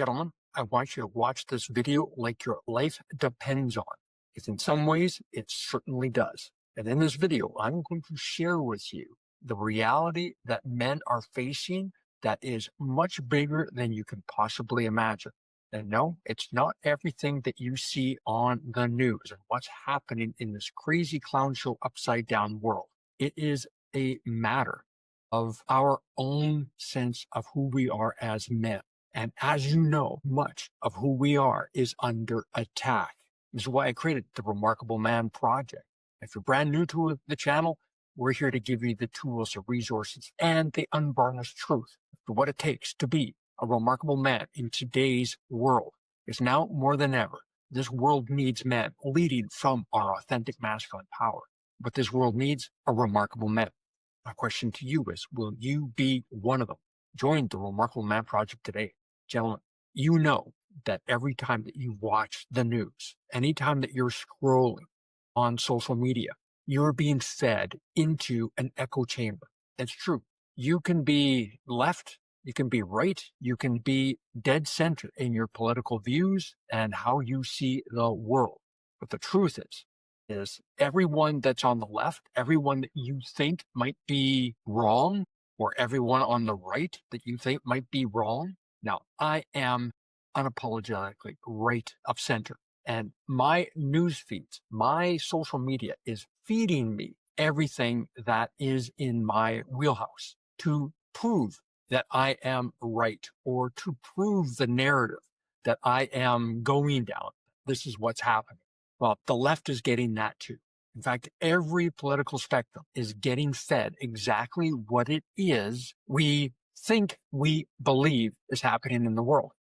gentlemen, I want you to watch this video like your life depends on it. If in some ways, it certainly does. And in this video, I'm going to share with you the reality that men are facing that is much bigger than you can possibly imagine. And no, it's not everything that you see on the news and what's happening in this crazy clown show upside down world. It is a matter of our own sense of who we are as men. And as you know, much of who we are is under attack. This is why I created the Remarkable Man Project. If you're brand new to the channel, we're here to give you the tools, the resources, and the unvarnished truth for what it takes to be a remarkable man in today's world. Because now more than ever, this world needs men leading from our authentic masculine power. But this world needs a remarkable man. My question to you is, will you be one of them? Join the Remarkable Man Project today. Gentlemen, you know that every time that you watch the news, anytime that you're scrolling on social media, you're being fed into an echo chamber. That's true. You can be left, you can be right, you can be dead center in your political views and how you see the world. But the truth is everyone that's on the left, everyone that you think might be wrong, or everyone on the right that you think might be wrong. Now, I am unapologetically right of center, and my news feeds, my social media is feeding me everything that is in my wheelhouse to prove that I am right, or to prove the narrative that I am going down. This is what's happening. Well, the left is getting that too. In fact, every political spectrum is getting fed exactly what it is we think we believe is happening in the world.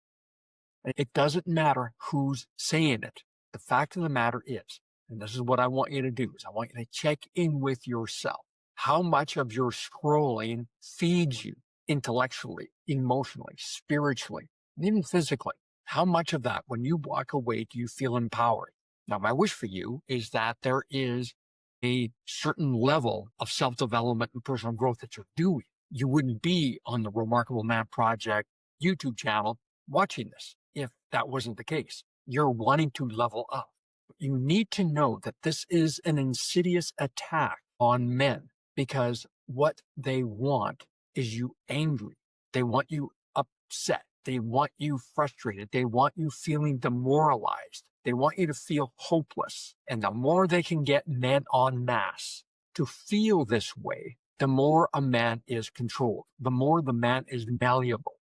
It doesn't matter who's saying it. The fact of the matter is, and this is what I want you to do, is I want you to check in with yourself. How much of your scrolling feeds you intellectually, emotionally, spiritually, and even physically? How much of that, when you walk away, do you feel empowered? Now, my wish for you is that there is a certain level of self-development and personal growth that you're doing. You wouldn't be on the Remarkable Man Project YouTube channel watching this if that wasn't the case. You're wanting to level up. You need to know that this is an insidious attack on men, because what they want is you angry. They want you upset. They want you frustrated. They want you feeling demoralized. They want you to feel hopeless. And the more they can get men en masse to feel this way, the more a man is controlled, the more the man is malleable.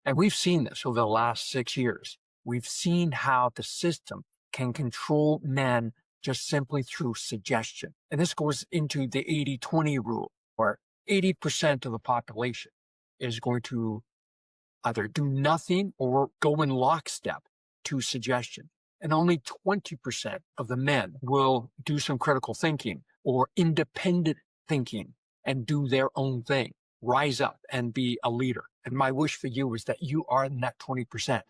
And we've seen this over the last 6 years. We've seen how the system can control men just simply through suggestion. And this goes into the 80-20 rule, where 80% of the population is going to either do nothing or go in lockstep to suggestion. And only 20% of the men will do some critical thinking or independent thinking and do their own thing, rise up and be a leader. And my wish for you is that you are in that 20%.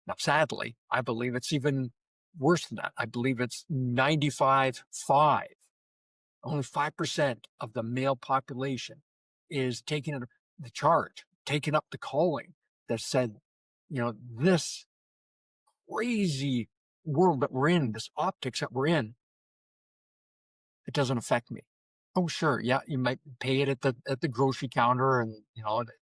Now, sadly, I believe it's even worse than that. I believe it's 95-5. Only 5% of the male population is taking the charge, taking up the calling that said, this crazy world that we're in, this optics that we're in, it doesn't affect me. Oh, sure. Yeah, you might pay it at the grocery counter and,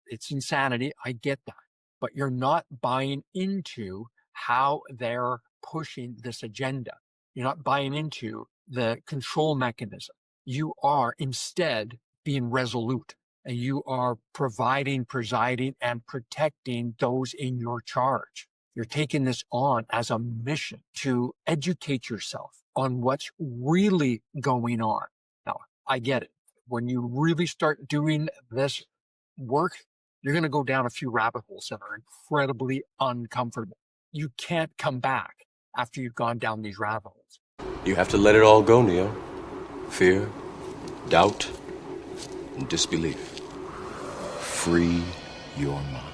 it's insanity. I get that. But you're not buying into how they're pushing this agenda. You're not buying into the control mechanism. You are instead being resolute, and you are providing, presiding, and protecting those in your charge. You're taking this on as a mission to educate yourself on what's really going on. Now, I get it. When you really start doing this work, you're going to go down a few rabbit holes that are incredibly uncomfortable. You can't come back after you've gone down these rabbit holes. You have to let it all go, Neo. Fear, doubt, and disbelief. Free your mind.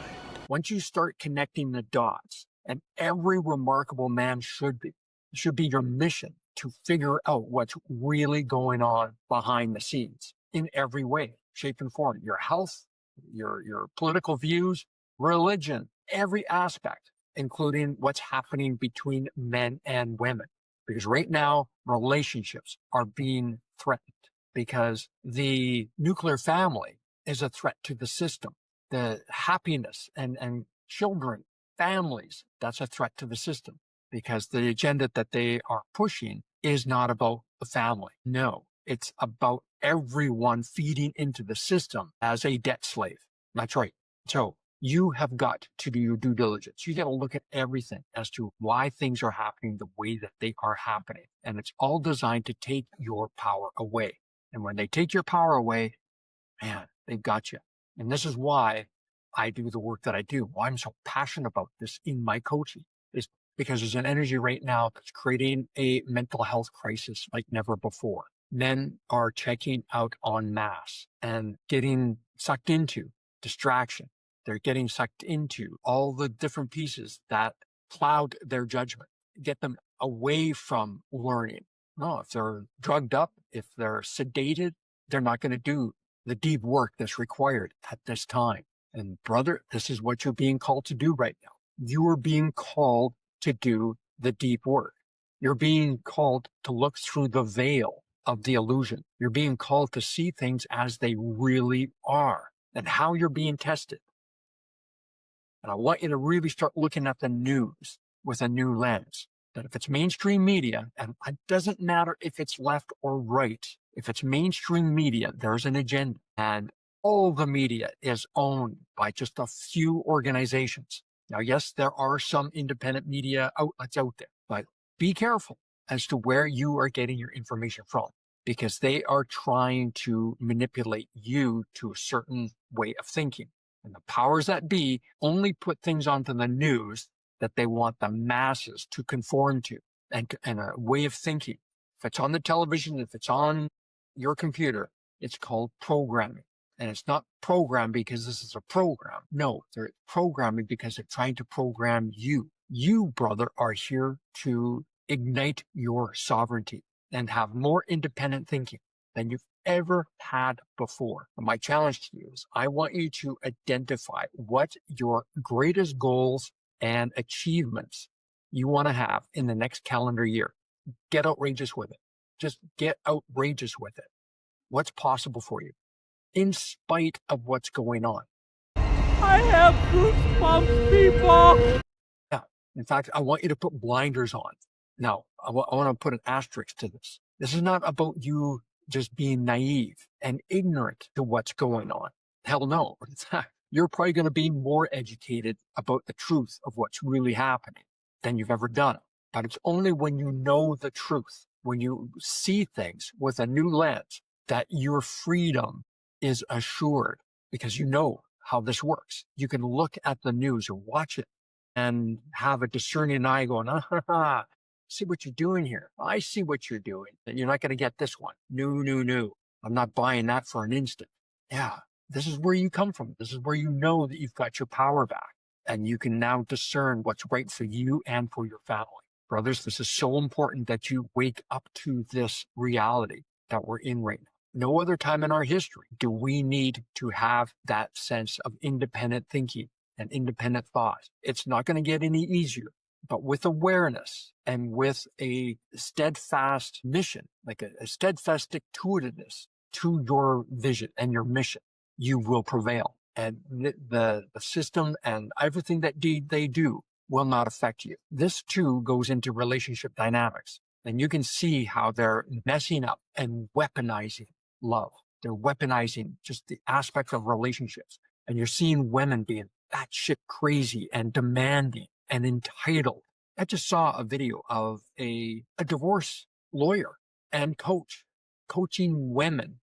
Once you start connecting the dots, and every remarkable man should be your mission to figure out what's really going on behind the scenes in every way, shape, and form. Your health, your political views, religion, every aspect, including what's happening between men and women. Because right now, relationships are being threatened because the nuclear family is a threat to the system. The happiness and children, families, that's a threat to the system because the agenda that they are pushing is not about the family. No, it's about everyone feeding into the system as a debt slave. That's right. So you have got to do your due diligence. You got to look at everything as to why things are happening the way that they are happening. And it's all designed to take your power away. And when they take your power away, man, they've got you. And this is why I do the work that I do. Why I'm so passionate about this in my coaching is because there's an energy right now that's creating a mental health crisis like never before. Men are checking out en masse and getting sucked into distraction. They're getting sucked into all the different pieces that cloud their judgment, get them away from learning. No, if they're drugged up, if they're sedated, they're not going to do the deep work that's required at this time. And brother, this is what you're being called to do right now. You are being called to do the deep work. You're being called to look through the veil of the illusion. You're being called to see things as they really are and how you're being tested. And I want you to really start looking at the news with a new lens. That if it's mainstream media, and it doesn't matter if it's left or right, if it's mainstream media, there's an agenda. And all the media is owned by just a few organizations. Now, yes, there are some independent media outlets out there, but be careful as to where you are getting your information from, because they are trying to manipulate you to a certain way of thinking. And the powers that be only put things onto the news that they want the masses to conform to and a way of thinking. If it's on the television, if it's on your computer, it's called programming. And it's not programmed because this is a program. No, they're programming because they're trying to program you. You, brother, are here to ignite your sovereignty and have more independent thinking than you've ever had before. And my challenge to you is I want you to identify what your greatest goals and achievements you want to have in the next calendar year. Get outrageous with it. Just get outrageous with it. What's possible for you in spite of what's going on? I have goosebumps, people. Yeah. In fact, I want you to put blinders on. Now, I want to put an asterisk to this. This is not about you just being naive and ignorant to what's going on. Hell no. In fact, you're probably going to be more educated about the truth of what's really happening than you've ever done. But it's only when you know the truth, when you see things with a new lens, that your freedom is assured, because you know how this works. You can look at the news or watch it and have a discerning eye going, see what you're doing here. I see what you're doing. And you're not going to get this one. No. I'm not buying that for an instant. Yeah, this is where you come from. This is where you know that you've got your power back. And you can now discern what's right for you and for your family. Brothers, this is so important that you wake up to this reality that we're in right now. No other time in our history do we need to have that sense of independent thinking and independent thought. It's not going to get any easier, but with awareness and with a steadfast mission, like a steadfast stick-to-itiveness to your vision and your mission, you will prevail. And the system and everything that they do will not affect you. This too goes into relationship dynamics. And you can see how they're messing up and weaponizing love. They're weaponizing just the aspects of relationships. And you're seeing women being batshit crazy and demanding and entitled. I just saw a video of a divorce lawyer and coach coaching women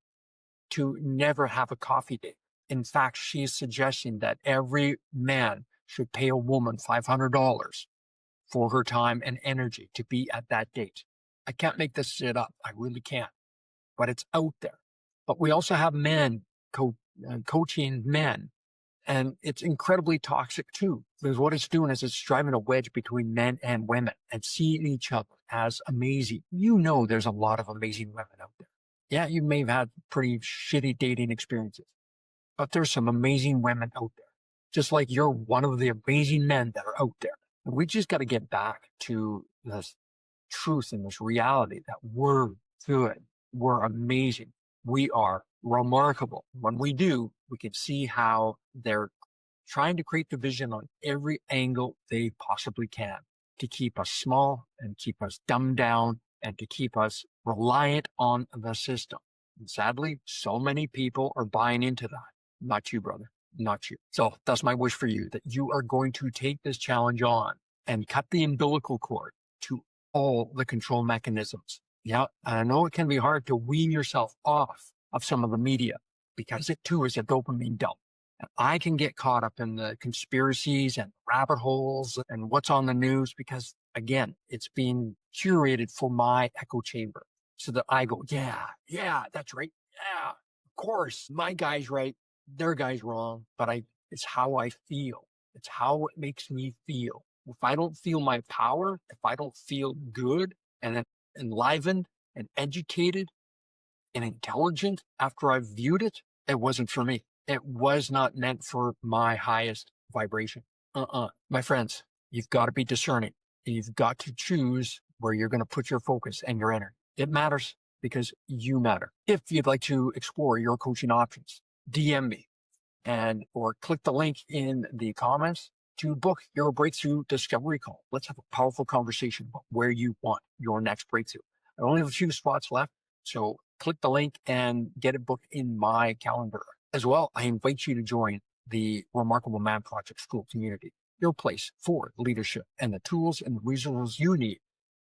to never have a coffee date. In fact, she's suggesting that every man should pay a woman $500 for her time and energy to be at that date. I can't make this shit up. I really can't. But it's out there. But we also have men coaching men. And it's incredibly toxic too. Because what it's doing is it's driving a wedge between men and women and seeing each other as amazing. You know there's a lot of amazing women out there. Yeah, you may have had pretty shitty dating experiences. But there's some amazing women out there. just like you're one of the amazing men that are out there. And we just got to get back to this truth and this reality that we're good, we're amazing, we are remarkable. When we do, we can see how they're trying to create division on every angle they possibly can to keep us small and keep us dumbed down and to keep us reliant on the system. And sadly, so many people are buying into that. Not you, brother. Not you. So that's my wish for you, that you are going to take this challenge on and cut the umbilical cord to all the control mechanisms. Yeah, I know it can be hard to wean yourself off of some of the media because it too is a dopamine dump. And I can get caught up in the conspiracies and rabbit holes and what's on the news because, again, it's being curated for my echo chamber so that I go, yeah, that's right. Yeah, of course, my guy's right. Their guy's wrong. But it's how I feel. It's how it makes me feel. If I don't feel my power, if I don't feel good and enlivened and educated and intelligent after I've viewed it, it wasn't for me. It was not meant for my highest vibration. My friends, you've got to be discerning. You've got to choose where you're going to put your focus and your energy. It matters because you matter. If you'd like to explore your coaching options, DM me or click the link in the comments to book your breakthrough discovery call. Let's have a powerful conversation about where you want your next breakthrough. I only have a few spots left, so click the link and get it booked in my calendar. As well, I invite you to join the Remarkable Man Project School community, your place for leadership and the tools and resources you need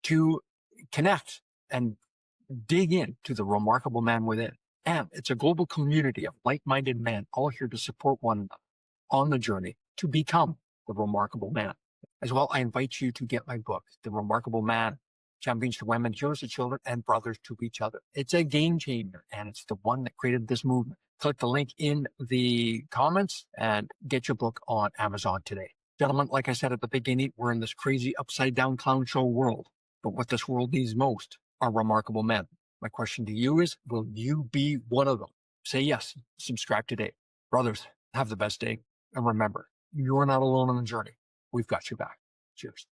to connect and dig into the remarkable man within. And it's a global community of like-minded men, all here to support one another on the journey to become the remarkable man. As well, I invite you to get my book, The Remarkable Man, Champions to Women, Heroes to Children, and Brothers to Each Other. It's a game changer, and it's the one that created this movement. Click the link in the comments and get your book on Amazon today. Gentlemen, like I said at the beginning, we're in this crazy upside-down clown show world. But what this world needs most are remarkable men. My question to you is, will you be one of them? Say yes. Subscribe today. Brothers, have the best day. And remember, you're not alone on the journey. We've got your back. Cheers.